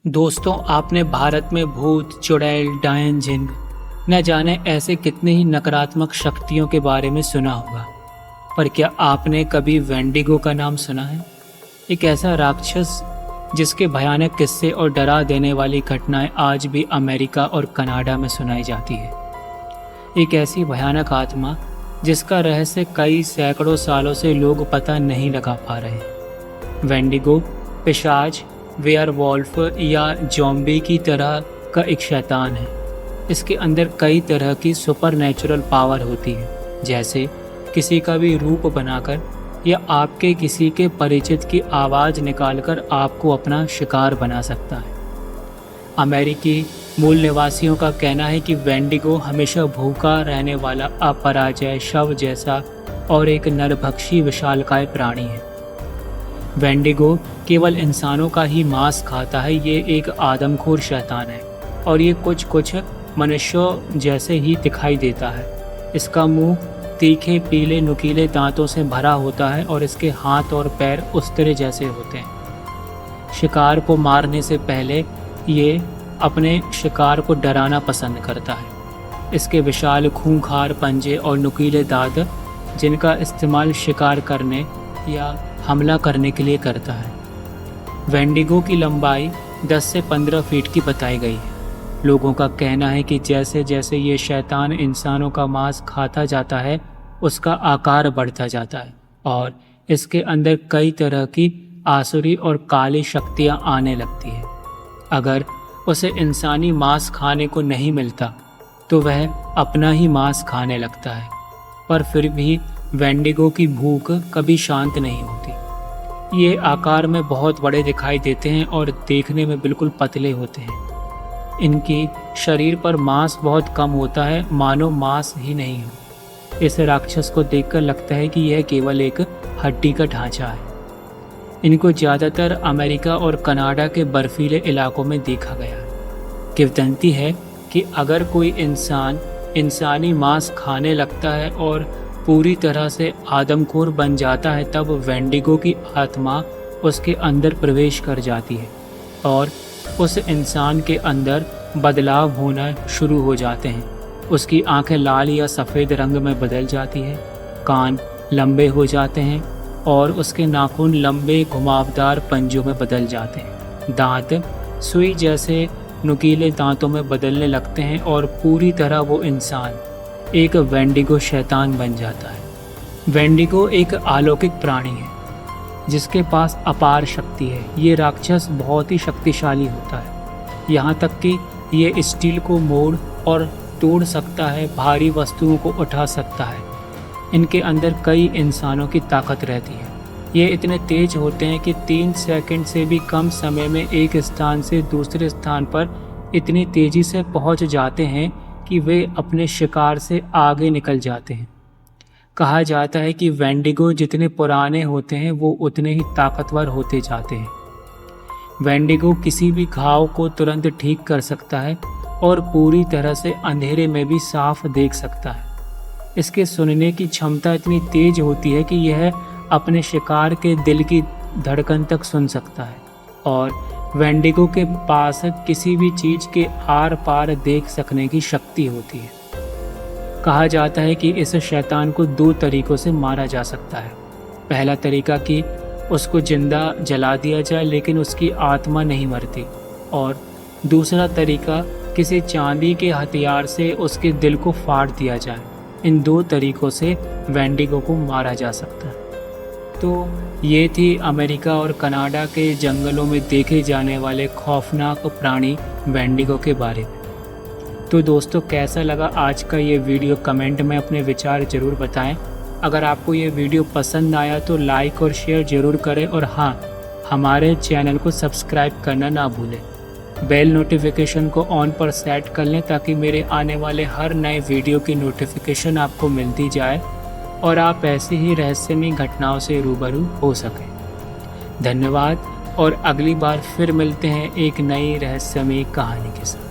दोस्तों, आपने भारत में भूत, चुड़ैल, डायन, जिन्न, न जाने ऐसे कितने ही नकारात्मक शक्तियों के बारे में सुना होगा। पर क्या आपने कभी वेंडिगो का नाम सुना है? एक ऐसा राक्षस जिसके भयानक किस्से और डरा देने वाली घटनाएं आज भी अमेरिका और कनाडा में सुनाई जाती है। एक ऐसी भयानक आत्मा जिसका रहस्य कई सैकड़ों सालों से लोग पता नहीं लगा पा रहे। वेंडिगो पिशाच, वेयरवॉल्फ या ज़ॉम्बी की तरह का एक शैतान है। इसके अंदर कई तरह की सुपरनैचुरल पावर होती है, जैसे किसी का भी रूप बनाकर या आपके किसी के परिचित की आवाज़ निकालकर आपको अपना शिकार बना सकता है। अमेरिकी मूल निवासियों का कहना है कि वेंडिगो हमेशा भूखा रहने वाला अपराजय शव जैसा और एक नरभक्षी विशालकाय प्राणी है। वेंडिगो केवल इंसानों का ही मांस खाता है। ये एक आदमखोर शैतान है और ये कुछ मनुष्यों जैसे ही दिखाई देता है। इसका मुंह तीखे पीले नुकीले दांतों से भरा होता है और इसके हाथ और पैर उस्तरे जैसे होते हैं। शिकार को मारने से पहले ये अपने शिकार को डराना पसंद करता है। इसके विशाल खूंखार पंजे और नुकीले दांत, जिनका इस्तेमाल शिकार करने या हमला करने के लिए करता है। वेंडिगो की लंबाई 10 से 15 फीट की बताई गई है। लोगों का कहना है कि जैसे जैसे ये शैतान इंसानों का मांस खाता जाता है, उसका आकार बढ़ता जाता है और इसके अंदर कई तरह की आसुरी और काली शक्तियां आने लगती है। अगर उसे इंसानी मांस खाने को नहीं मिलता तो वह अपना ही मांस खाने लगता है, पर फिर भी वेंडिगो की भूख कभी शांत नहीं होती। ये आकार में बहुत बड़े दिखाई देते हैं और देखने में बिल्कुल पतले होते हैं। इनकी शरीर पर मांस बहुत कम होता है, मानो मांस ही नहीं हो। इस राक्षस को देखकर लगता है कि यह केवल एक हड्डी का ढांचा है। इनको ज़्यादातर अमेरिका और कनाडा के बर्फीले इलाकों में देखा गया है। किंवदंती है कि अगर कोई इंसान इंसानी मांस खाने लगता है और पूरी तरह से आदमखोर बन जाता है, तब वेंडिगो की आत्मा उसके अंदर प्रवेश कर जाती है और उस इंसान के अंदर बदलाव होना शुरू हो जाते हैं। उसकी आंखें लाल या सफ़ेद रंग में बदल जाती है, कान लंबे हो जाते हैं और उसके नाखून लंबे घुमावदार पंजों में बदल जाते हैं। दांत सुई जैसे नुकीले दांतों में बदलने लगते हैं और पूरी तरह वो इंसान एक वेंडिगो शैतान बन जाता है। वेंडिगो एक अलौकिक प्राणी है जिसके पास अपार शक्ति है। ये राक्षस बहुत ही शक्तिशाली होता है, यहाँ तक कि ये स्टील को मोड़ और तोड़ सकता है, भारी वस्तुओं को उठा सकता है। इनके अंदर कई इंसानों की ताकत रहती है। ये इतने तेज होते हैं कि 3 सेकंड से भी कम समय में एक स्थान से दूसरे स्थान पर इतनी तेज़ी से पहुंच जाते हैं कि वे अपने शिकार से आगे निकल जाते हैं। कहा जाता है कि वेंडिगो जितने पुराने होते हैं वो उतने ही ताकतवर होते जाते हैं। वेंडिगो किसी भी घाव को तुरंत ठीक कर सकता है और पूरी तरह से अंधेरे में भी साफ देख सकता है। इसके सुनने की क्षमता इतनी तेज होती है कि यह अपने शिकार के दिल की धड़कन तक सुन सकता है और वेंडिगो के पास किसी भी चीज़ के आर पार देख सकने की शक्ति होती है। कहा जाता है कि इस शैतान को 2 तरीक़ों से मारा जा सकता है। पहला तरीका कि उसको जिंदा जला दिया जाए लेकिन उसकी आत्मा नहीं मरती, और दूसरा तरीका किसी चांदी के हथियार से उसके दिल को फाड़ दिया जाए। इन 2 तरीक़ों से वेंडिगो को मारा जा सकता है। तो ये थी अमेरिका और कनाडा के जंगलों में देखे जाने वाले खौफनाक प्राणी वेंडिगो के बारे में। तो दोस्तों, कैसा लगा आज का ये वीडियो? कमेंट में अपने विचार ज़रूर बताएं। अगर आपको ये वीडियो पसंद आया तो लाइक और शेयर ज़रूर करें और हाँ, हमारे चैनल को सब्सक्राइब करना ना भूलें। बेल नोटिफिकेशन को ऑन पर सेट कर लें ताकि मेरे आने वाले हर नए वीडियो की नोटिफिकेशन आपको मिलती जाए और आप ऐसी ही रहस्यमयी घटनाओं से रूबरू हो सकें। धन्यवाद और अगली बार फिर मिलते हैं एक नई रहस्यमयी कहानी के साथ।